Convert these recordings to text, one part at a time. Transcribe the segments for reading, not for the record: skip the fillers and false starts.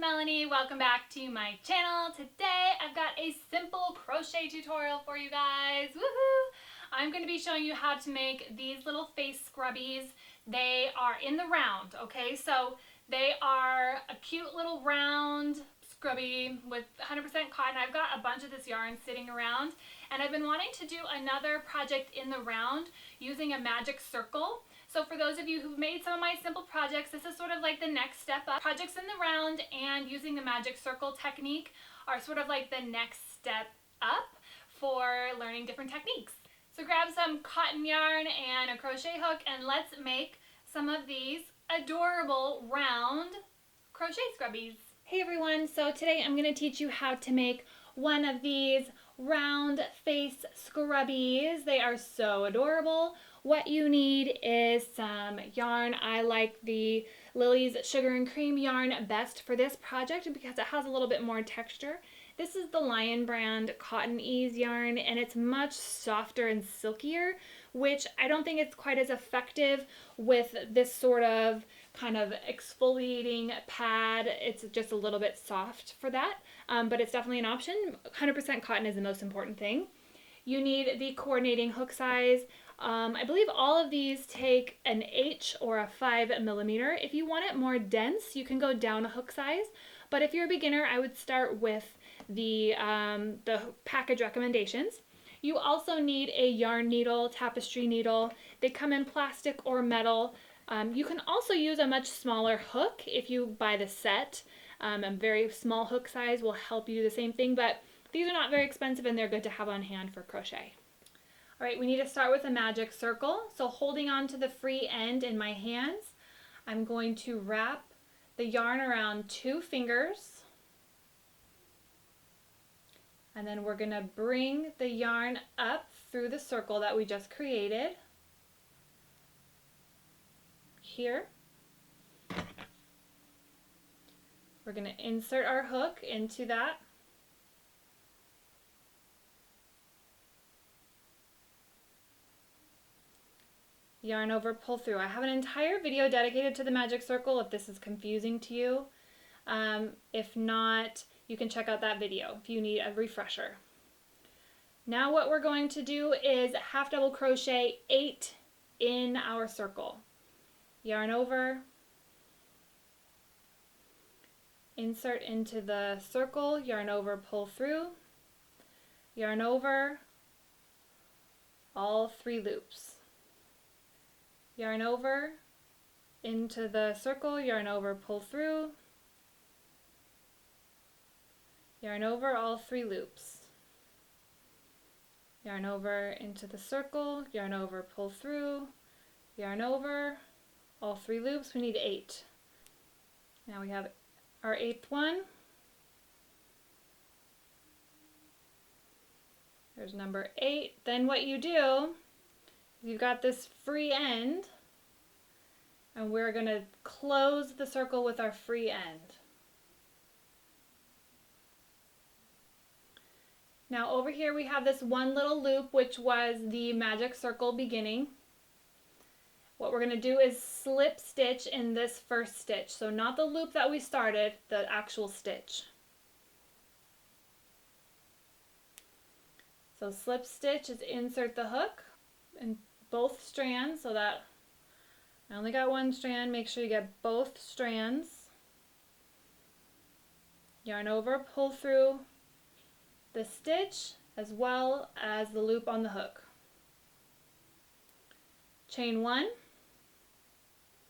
Melanie. Welcome back to my channel. Today I've got a simple crochet tutorial for you guys. Woohoo! I'm going to be showing you how to make these little face scrubbies. They are in the round, okay? So they are a cute little round scrubby with 100% cotton. I've got a bunch of this yarn sitting around, and I've been wanting to do another project in the round using a magic circle. So for those of you who've made some of my simple projects, this is sort of like the next step up. Projects in the round and using the magic circle technique are sort of like the next step up for learning different techniques. So grab some cotton yarn and a crochet hook and let's make some of these adorable round crochet scrubbies. Hey everyone, so today I'm going to teach you how to make one of these round face scrubbies. They are so adorable. What you need is some yarn. I like the Lily's Sugar and Cream yarn best for this project because it has a little bit more texture. This is the Lion brand Cotton Ease yarn, and it's much softer and silkier, which I don't think it's quite as effective with this sort of kind of exfoliating pad. It's just a little bit soft for that, but it's definitely an option. 100% cotton is the most important thing. You need the coordinating hook size. I believe all of these take an H or a 5mm. If you want it more dense, you can go down a hook size. But if you're a beginner, I would start with the package recommendations. You also need a yarn needle, tapestry needle. They come in plastic or metal. You can also use a much smaller hook if you buy the set. A very small hook size will help you do the same thing, but these are not very expensive and they're good to have on hand for crochet. All right, we need to start with a magic circle. So holding on to the free end in my hands, I'm going to wrap the yarn around 2 fingers. And then we're going to bring the yarn up through the circle that we just created. Here. We're going to insert our hook into that. Yarn over, pull through. I have an entire video dedicated to the magic circle if this is confusing to you. If not, you can check out that video if you need a refresher. Now what we're going to do is half double crochet 8 in our circle. Yarn over, insert into the circle, yarn over, pull through, yarn over, all 3 loops. Yarn over, into the circle, yarn over, pull through, yarn over, all 3 loops. Yarn over into the circle, yarn over, pull through, yarn over, all 3 loops. We need 8. Now we have our 8th one. There's number 8. Then what you do, you've got this free end, and we're going to close the circle with our free end. Now over here we have this one little loop, which was the magic circle beginning. What we're going to do is slip stitch in this first stitch. So not the loop that we started, the actual stitch. So slip stitch is insert the hook in both strands, so that I only got one strand. Make sure you get both strands. Yarn over, pull through the stitch as well as the loop on the hook. Chain 1.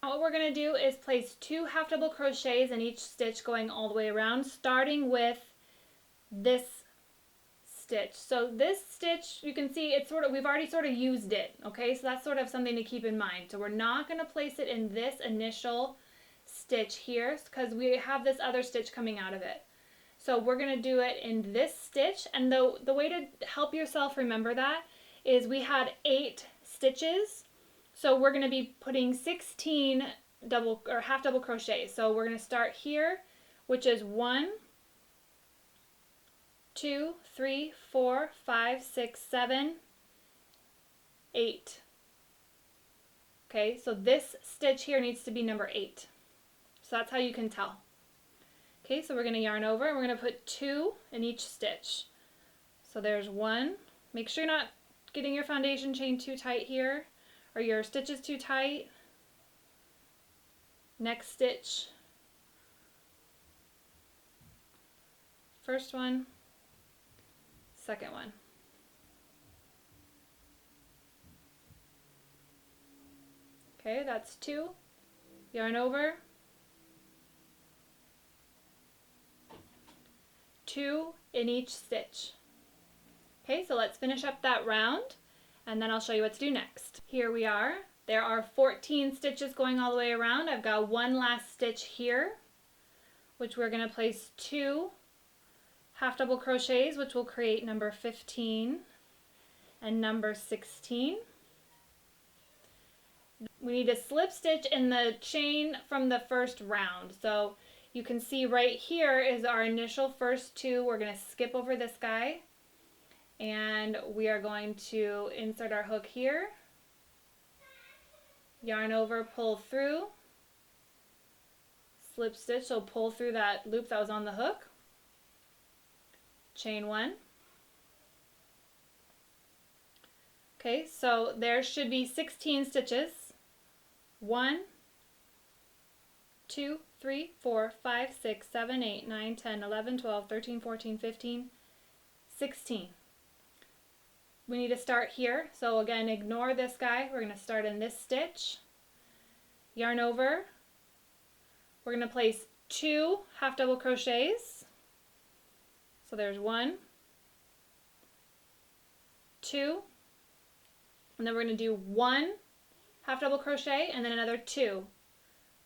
Now what we're going to do is place 2 half double crochets in each stitch going all the way around, starting with this stitch. So this stitch, you can see it's we've already sort of used it, okay? So that's sort of something to keep in mind. So we're not going to place it in this initial stitch here because we have this other stitch coming out of it. So we're going to do it in this stitch, and the way to help yourself remember that is we had 8 stitches. So we're going to be putting 16 double or half double crochets. So we're going to start here, which is 1, 2, 3, 4, 5, 6, 7, 8. Okay, so this stitch here needs to be number 8. So that's how you can tell. Okay, so we're going to yarn over and we're going to put 2 in each stitch. So there's 1. Make sure you're not getting your foundation chain too tight here, or your stitches too tight. Next stitch. First one, second one. Okay, that's 2. Yarn over. 2 in each stitch. Okay, so let's finish up that round and then I'll show you what to do next. Here we are. There are 14 stitches going all the way around. I've got one last stitch here, which we're going to place 2 half double crochets, which will create number 15 and number 16. We need to slip stitch in the chain from the first round. So you can see right here is our initial first 2. We're going to skip over this guy and we are going to insert our hook here, yarn over, pull through, slip stitch, so pull through that loop that was on the hook, chain 1. Okay, so there should be 16 stitches. 1, 2, 3, 4, 5, 6, 7, 8, 9, 10, 11, 12, 13, 14, 15, 16. We need to start here. So again, ignore this guy. We're going to start in this stitch. Yarn over. We're going to place 2 half double crochets. So there's 1, 2, and then we're going to do 1 half double crochet and then another 2.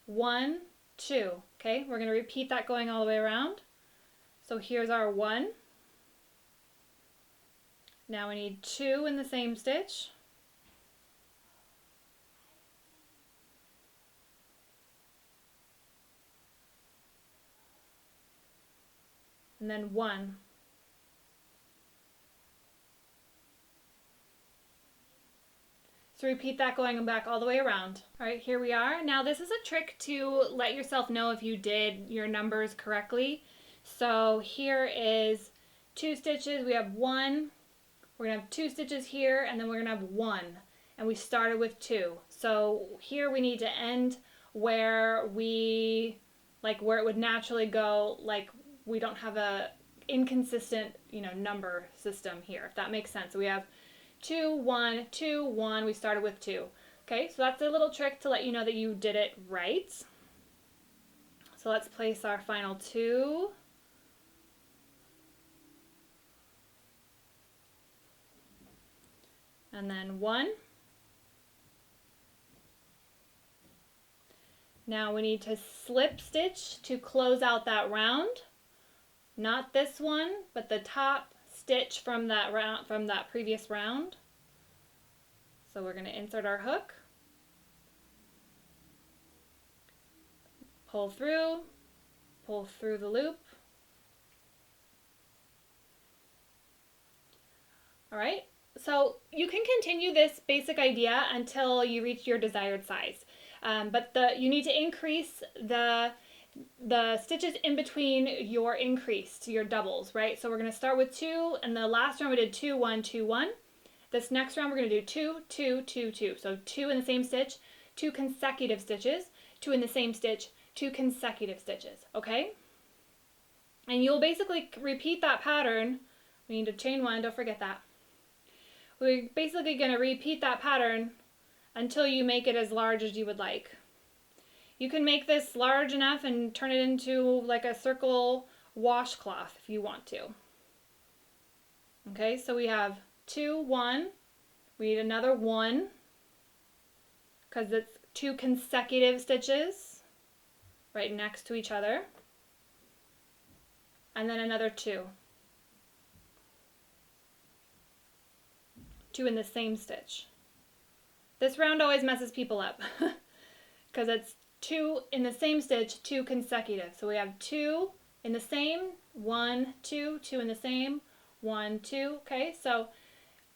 1, 2. Okay, we're going to repeat that going all the way around. So here's our 1. Now we need 2 in the same stitch. And then 1. So repeat that going back all the way around. All right, here we are. Now this is a trick to let yourself know if you did your numbers correctly. So here is 2 stitches. We have 1. We're going to have 2 stitches here, and then we're going to have 1. And we started with 2. So here we need to end where where it would naturally go, like we don't have a inconsistent, number system here, if that makes sense. So we have 2, 1, 2, 1. We started with 2. Okay, so that's a little trick to let you know that you did it right. So let's place our final 2. And then 1. Now we need to slip stitch to close out that round. Not this one, but the top stitch from that round, from that previous round. So we're going to insert our hook, pull through the loop. All right, so you can continue this basic idea until you reach your desired size, but you need to increase the stitches in between your increase to your doubles, right? So we're going to start with 2, and the last round we did 2, 1, 2, 1. This next round we're going to do 2, 2, 2, 2. So 2 in the same stitch, 2 consecutive stitches, 2 in the same stitch, 2 consecutive stitches, okay? And you'll basically repeat that pattern. We need to chain 1, don't forget that. We're basically going to repeat that pattern until you make it as large as you would like. You can make this large enough and turn it into like a circle washcloth if you want to. Okay, so we have 2, 1. We need another 1 because it's 2 consecutive stitches right next to each other. And then another 2. 2 in the same stitch. This round always messes people up because it's 2 in the same stitch, 2 consecutive. So we have 2 in the same, 1, 2, 2 in the same, 1, 2. Okay, so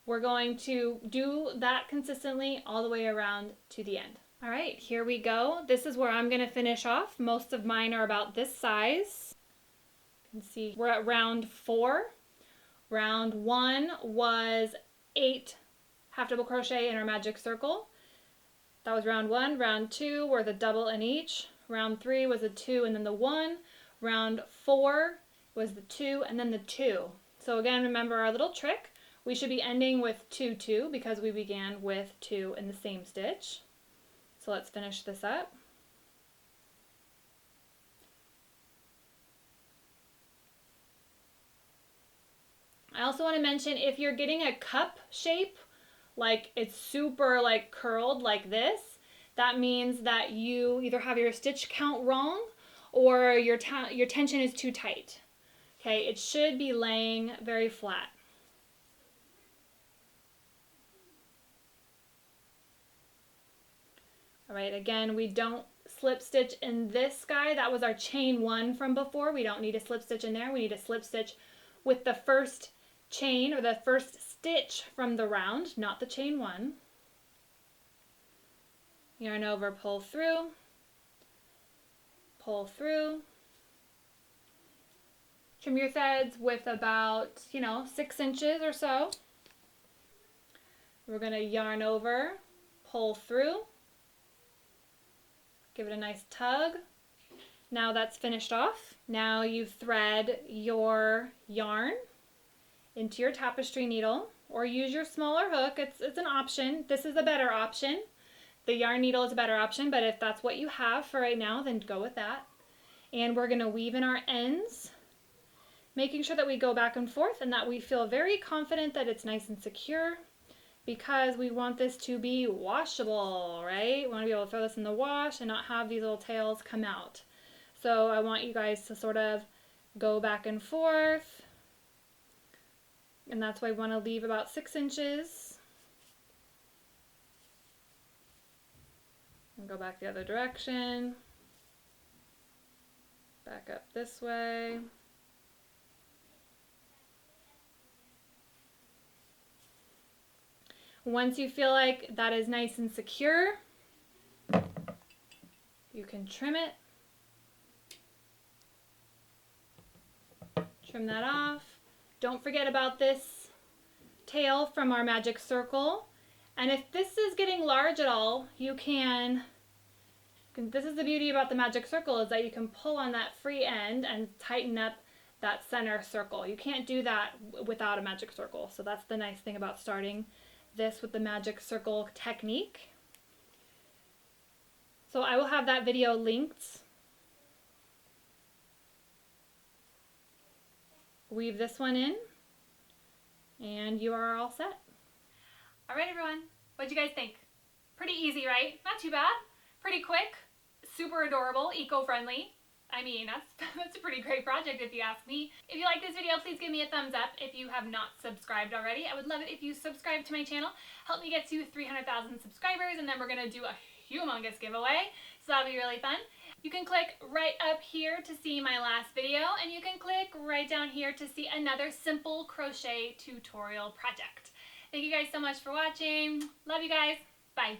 we're going to do that consistently all the way around to the end. All right, here we go. This is where I'm going to finish off. Most of mine are about this size. You can see we're at round 4. Round 1 was 8 half double crochet in our magic circle. That was round 1. Round 2 were the double in each. Round 3 was the 2 and then the 1. Round 4 was the 2 and then the 2. So again, remember our little trick. We should be ending with 2, 2 because we began with 2 in the same stitch. So let's finish this up. I also want to mention, if you're getting a cup shape, like it's super like curled like this, that means that you either have your stitch count wrong or your tension is too tight. Okay, it should be laying very flat. All right, again, we don't slip stitch in this guy. That was our chain 1 from before. We don't need a slip stitch in there. We need a slip stitch with the first chain or the first stitch from the round, not the chain 1. Yarn over, pull through, trim your threads with about 6 inches or so. We're going to yarn over, pull through, give it a nice tug. Now that's finished off. Now you thread your yarn into your tapestry needle, or use your smaller hook. It's an option. This is a better option. The yarn needle is a better option, but if that's what you have for right now, then go with that. And we're going to weave in our ends, making sure that we go back and forth and that we feel very confident that it's nice and secure, because we want this to be washable, right? We want to be able to throw this in the wash and not have these little tails come out. So I want you guys to sort of go back and forth. And that's why we want to leave about 6 inches. And go back the other direction. Back up this way. Once you feel like that is nice and secure, you can trim it. Trim that off. Don't forget about this tail from our magic circle. And if this is getting large at all, you can, this is the beauty about the magic circle, is that you can pull on that free end and tighten up that center circle. You can't do that without a magic circle. So that's the nice thing about starting this with the magic circle technique. So I will have that video linked. Weave this one in, and you are all set. All right, everyone, what'd you guys think? Pretty easy, right? Not too bad. Pretty quick, super adorable, eco-friendly. I mean, that's a pretty great project if you ask me. If you like this video, please give me a thumbs up. If you have not subscribed already, I would love it if you subscribe to my channel. Help me get to 300,000 subscribers, and then we're gonna do a humongous giveaway, so that'll be really fun. You can click right up here to see my last video, and you can click right down here to see another simple crochet tutorial project. Thank you guys so much for watching. Love you guys. Bye.